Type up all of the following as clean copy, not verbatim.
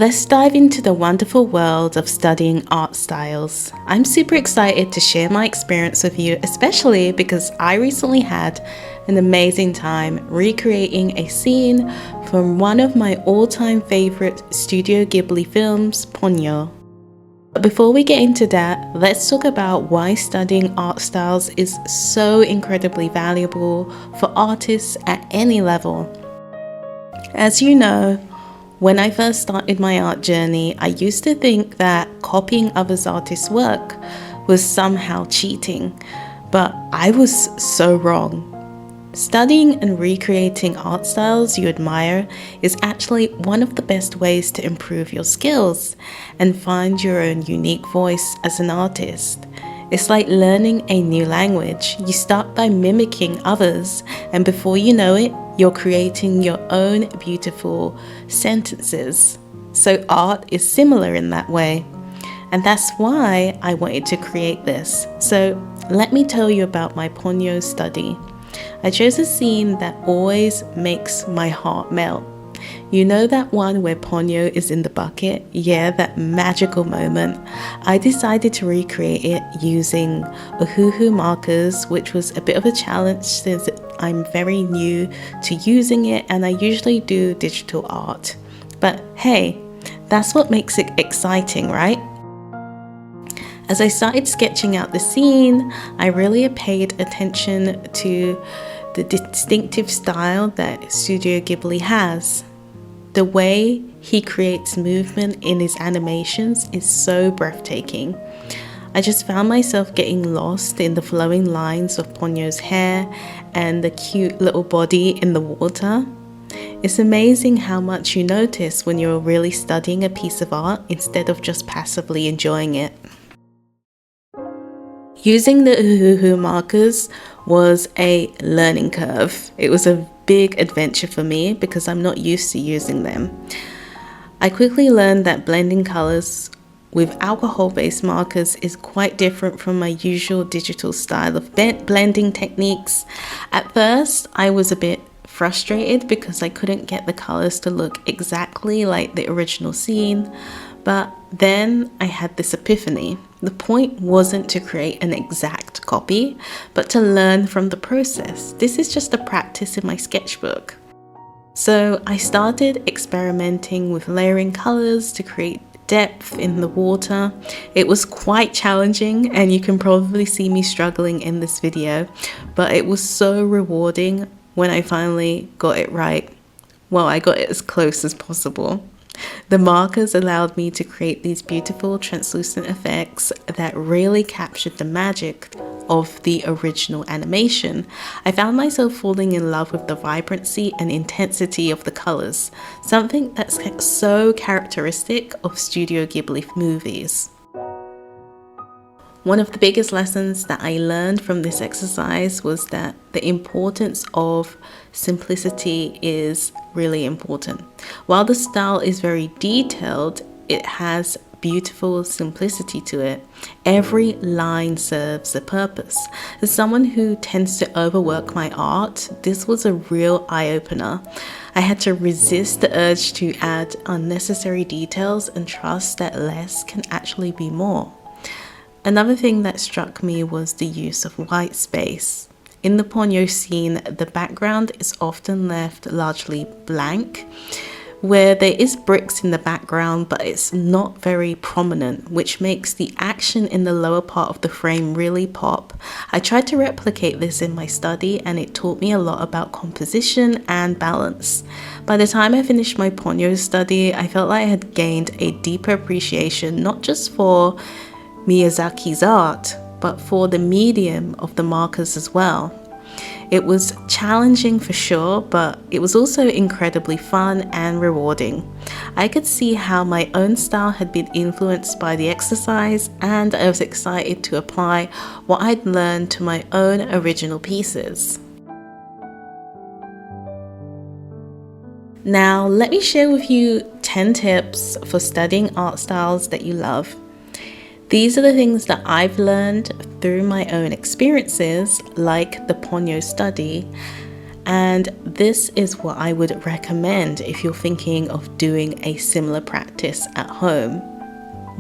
let's dive into the wonderful world of studying art styles. I'm super excited to share my experience with you, especially because I recently had an amazing time recreating a scene from one of my all-time favorite Studio Ghibli films, Ponyo. But before we get into that, let's talk about why studying art styles is so incredibly valuable for artists at any level. As you know, when I first started my art journey, I used to think that copying others' artists' work was somehow cheating, but I was so wrong. Studying and recreating art styles you admire is actually one of the best ways to improve your skills and find your own unique voice as an artist. It's like learning a new language. You start by mimicking others, and before you know it, you're creating your own beautiful sentences. So art is similar in that way. And that's why I wanted to create this. So let me tell you about my Ponyo study. I chose a scene that always makes my heart melt. You know that one where Ponyo is in the bucket? Yeah, that magical moment. I decided to recreate it using Ohuhu markers, which was a bit of a challenge since I'm very new to using it and I usually do digital art. But hey, that's what makes it exciting, right? As I started sketching out the scene, I really paid attention to the distinctive style that Studio Ghibli has. The way he creates movement in his animations is so breathtaking. I just found myself getting lost in the flowing lines of Ponyo's hair and the cute little body in the water. It's amazing how much you notice when you're really studying a piece of art instead of just passively enjoying it. Using the Ohuhu markers was a learning curve. It was a big adventure for me because I'm not used to using them. I quickly learned that blending colors with alcohol-based markers is quite different from my usual digital style of blending techniques. At first, I was a bit frustrated because I couldn't get the colors to look exactly like the original scene, but then I had this epiphany. The point wasn't to create an exact copy, but to learn from the process. This is just a practice in my sketchbook. So I started experimenting with layering colors to create depth in the water. It was quite challenging and you can probably see me struggling in this video, but it was so rewarding when I finally got it right. Well, I got it as close as possible. The markers allowed me to create these beautiful translucent effects that really captured the magic of the original animation. I found myself falling in love with the vibrancy and intensity of the colors, something that's so characteristic of Studio Ghibli movies. One of the biggest lessons that I learned from this exercise was that the importance of simplicity is really important. While the style is very detailed, it has beautiful simplicity to it. Every line serves a purpose. As someone who tends to overwork my art, this was a real eye-opener. I had to resist the urge to add unnecessary details and trust that less can actually be more. Another thing that struck me was the use of white space. In the Ponyo scene, the background is often left largely blank, where there is bricks in the background, but it's not very prominent, which makes the action in the lower part of the frame really pop. I tried to replicate this in my study and it taught me a lot about composition and balance. By the time I finished my Ponyo study, I felt like I had gained a deeper appreciation, not just for Miyazaki's art, but for the medium of the markers as well. It was challenging for sure, but it was also incredibly fun and rewarding. I could see how my own style had been influenced by the exercise, and I was excited to apply what I'd learned to my own original pieces. Now, let me share with you 10 tips for studying art styles that you love. These are the things that I've learned through my own experiences, like the Ponyo study, And this is what I would recommend if you're thinking of doing a similar practice at home.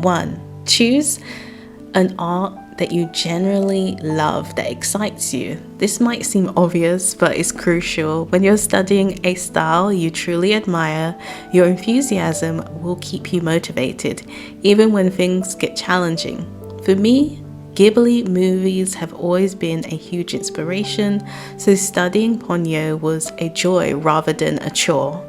1. Choose an art that you generally love, that excites you. This might seem obvious, but it's crucial. When you're studying a style you truly admire, your enthusiasm will keep you motivated, even when things get challenging. For me, Ghibli movies have always been a huge inspiration, so studying Ponyo was a joy rather than a chore.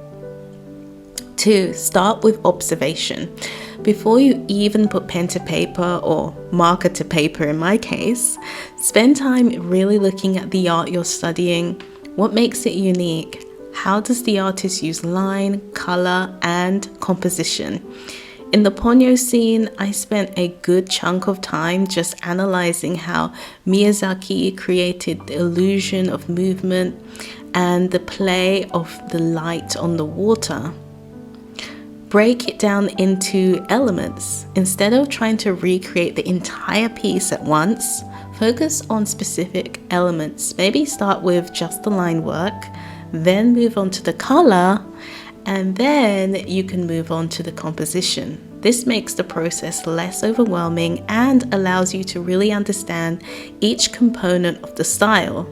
2. Start with observation. Before you even put pen to paper, or marker to paper in my case, spend time really looking at the art you're studying. What makes it unique? How does the artist use line, color, and composition? In the Ponyo scene, I spent a good chunk of time just analyzing how Miyazaki created the illusion of movement and the play of the light on the water. Break it down into elements. Instead of trying to recreate the entire piece at once, focus on specific elements. Maybe start with just the line work, then move on to the color, and then you can move on to the composition. This makes the process less overwhelming and allows you to really understand each component of the style.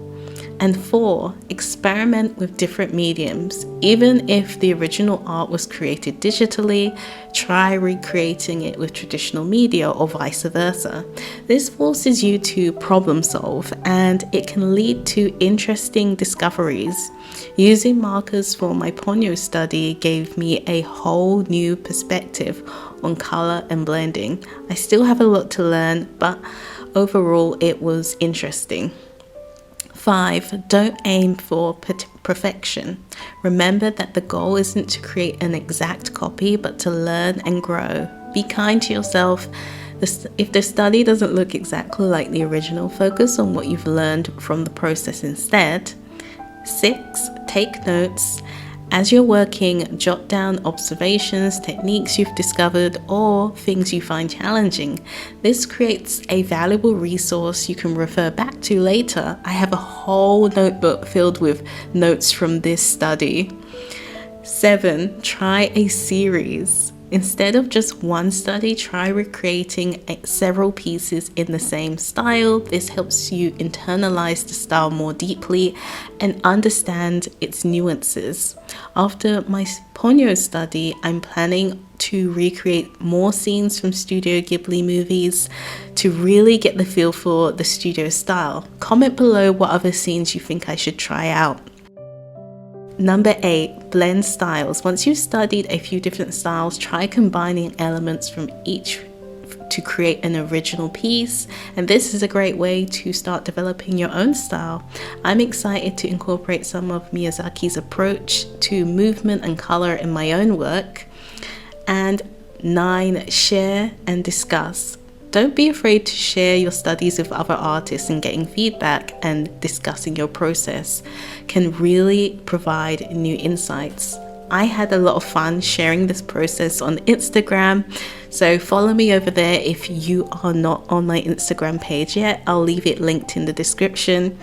And 4, experiment with different mediums. Even if the original art was created digitally, try recreating it with traditional media or vice versa. This forces you to problem solve, and it can lead to interesting discoveries. Using markers for my Ponyo study gave me a whole new perspective on color and blending. I still have a lot to learn, but overall it was interesting. 5. Don't aim for perfection. Remember that the goal isn't to create an exact copy, but to learn and grow. Be kind to yourself. If the study doesn't look exactly like the original, focus on what you've learned from the process instead. 6. Take notes. As you're working, jot down observations, techniques you've discovered, or things you find challenging. This creates a valuable resource you can refer back to later. I have a whole notebook filled with notes from this study. 7. Try a series. Instead of just one study, try recreating several pieces in the same style. This helps you internalize the style more deeply and understand its nuances. After my Ponyo study, I'm planning to recreate more scenes from Studio Ghibli movies to really get the feel for the studio style. Comment below what other scenes you think I should try out. Number 8, blend styles. Once you've studied a few different styles, try combining elements from each to create an original piece. And this is a great way to start developing your own style. I'm excited to incorporate some of Miyazaki's approach to movement and color in my own work. And 9, share and discuss. Don't be afraid to share your studies with other artists, and getting feedback and discussing your process can really provide new insights. I had a lot of fun sharing this process on Instagram, so follow me over there if you are not on my Instagram page yet. I'll leave it linked in the description.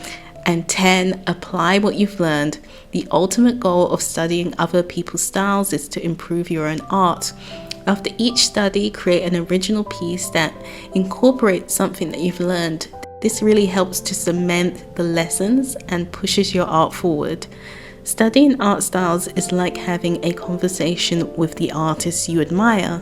And 10, apply what you've learned. The ultimate goal of studying other people's styles is to improve your own art. After each study, create an original piece that incorporates something that you've learned. This really helps to cement the lessons and pushes your art forward. Studying art styles is like having a conversation with the artists you admire.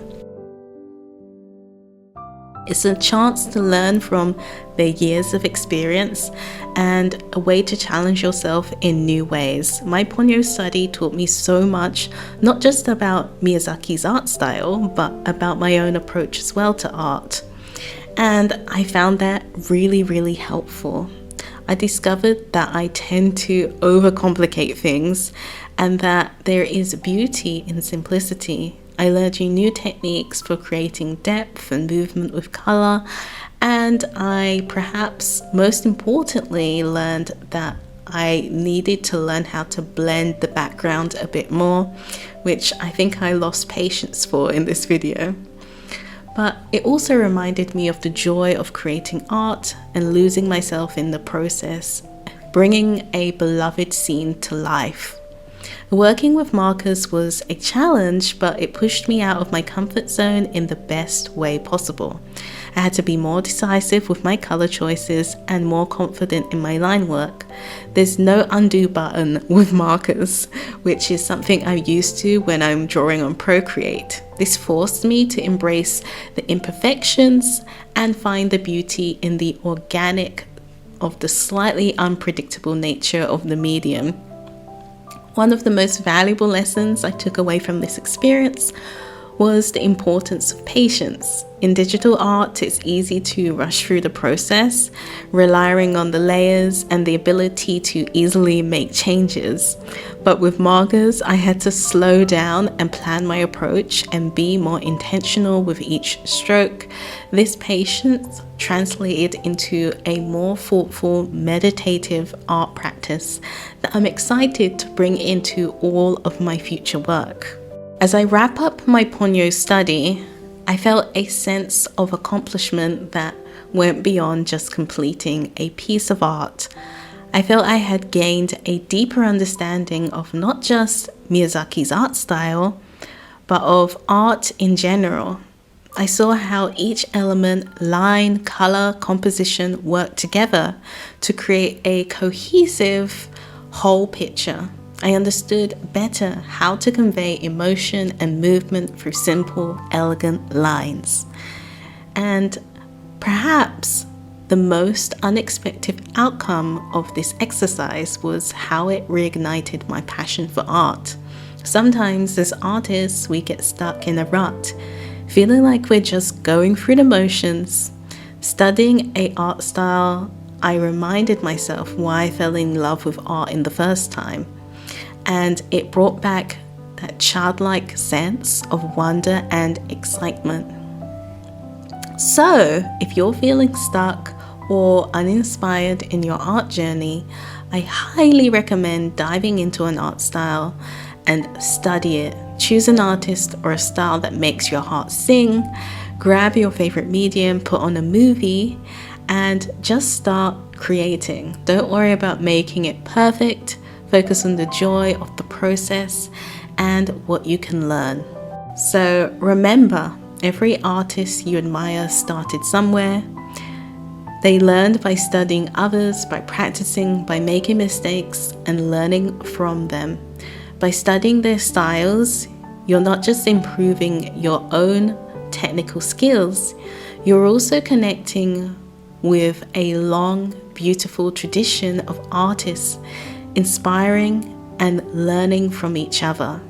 It's a chance to learn from their years of experience and a way to challenge yourself in new ways. My Ponyo study taught me so much, not just about Miyazaki's art style, but about my own approach as well to art. And I found that really helpful. I discovered that I tend to overcomplicate things and that there is beauty in simplicity. I learned new techniques for creating depth and movement with color, and I perhaps most importantly learned that I needed to learn how to blend the background a bit more, which I think I lost patience for in this video. But it also reminded me of the joy of creating art and losing myself in the process. bringing a beloved scene to life. Working with markers was a challenge, but it pushed me out of my comfort zone in the best way possible. I had to be more decisive with my color choices and more confident in my line work. There's no undo button with markers, which is something I'm used to when I'm drawing on Procreate. This forced me to embrace the imperfections and find the beauty in the organic of the slightly unpredictable nature of the medium. One of the most valuable lessons I took away from this experience was the importance of patience. In digital art, it's easy to rush through the process, relying on the layers and the ability to easily make changes. But with markers, I had to slow down and plan my approach and be more intentional with each stroke. This patience translated into a more thoughtful, meditative art practice that I'm excited to bring into all of my future work. As I wrap up my Ponyo study, I felt a sense of accomplishment that went beyond just completing a piece of art. I felt I had gained a deeper understanding of not just Miyazaki's art style, but of art in general. I saw how each element, line, color, composition worked together to create a cohesive whole picture. I understood better how to convey emotion and movement through simple, elegant lines. And perhaps the most unexpected outcome of this exercise was how it reignited my passion for art. Sometimes as artists, we get stuck in a rut, feeling like we're just going through the motions. Studying an art style, I reminded myself why I fell in love with art in the first time. And it brought back that childlike sense of wonder and excitement. So, if you're feeling stuck or uninspired in your art journey, I highly recommend diving into an art style and study it. Choose an artist or a style that makes your heart sing, grab your favorite medium, put on a movie, and just start creating. Don't worry about making it perfect. Focus on the joy of the process and what you can learn. So remember, every artist you admire started somewhere. They learned by studying others, by practicing, by making mistakes and learning from them. By studying their styles, you're not just improving your own technical skills, you're also connecting with a long, beautiful tradition of artists, inspiring and learning from each other.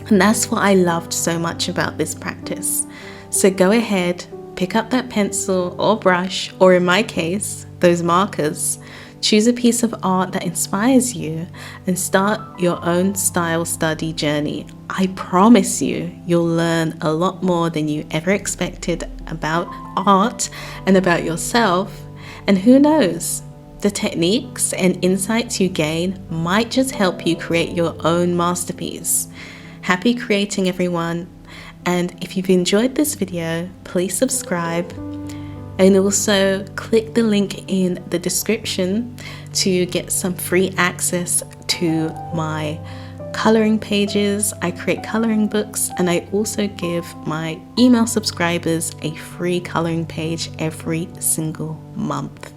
And that's what I loved so much about this practice. So go ahead, pick up that pencil or brush, or in my case, those markers. Choose a piece of art that inspires you and start your own style study journey. I promise you, you'll learn a lot more than you ever expected about art and about yourself. And who knows? The techniques and insights you gain might just help you create your own masterpiece. Happy creating, everyone. And if you've enjoyed this video, please subscribe and also click the link in the description to get some free access to my coloring pages. I create coloring books and I also give my email subscribers a free coloring page every single month.